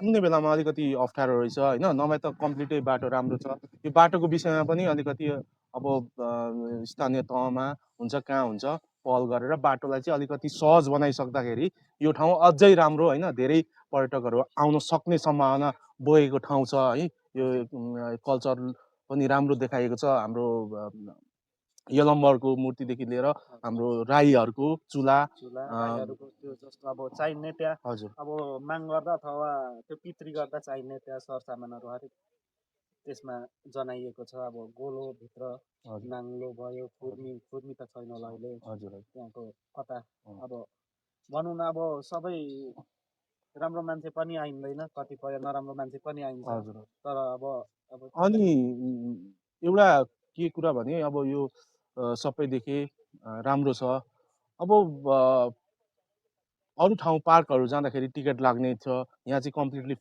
कुनै बेलामा अलिकति अप्ठ्यारो रहेछ होइन, नभए त कम्प्लिटै बाटो राम्रो छ। यो बाटोको विषयमा पनि अलिकति अब स्थानीय तहमा हुन्छ, कहाँ हुन्छ, पहल गरेर बाटोलाई चाहिँ अलिकति सहज बनाइसक्दाखेरि यो ठाउँ अझै राम्रो होइन, धेरै पर्यटकहरू आउन सक्ने सम्भावना बगेको ठाउँ छ है। यो कल्चर पनि राम्रो देखाइएको छ। हाम्रो यलम्बरको मूर्तिदेखि लिएर हाम्रो राईहरूको चुला राईहरूको त्यो जस्तो अब चाहिने त्यहाँ हजुर अब माग गर्दा अथवा त्यो पितृ गर्दा चाहिने त्यहाँ सरसामानहरू हरेक त्यसमा जनाइएको छ। अब गोलोभित्र नाङ्लो भयो, खुर्मी त छैन होला अहिले त्यहाँको कता अब भनौँ न अब सबै राम्रो मान्छे पनि आइँदैन, कतिपय नराम्रो मान्छे पनि आइन्छ। तर अब अनि एउटा के कुरा भने अब यो सबै देखे राम्रो छ। अब अरू ठाउँ पार्कहरू जाँदाखेरि टिकट लाग्ने छ, यहाँ चाहिँ कम्प्लिटली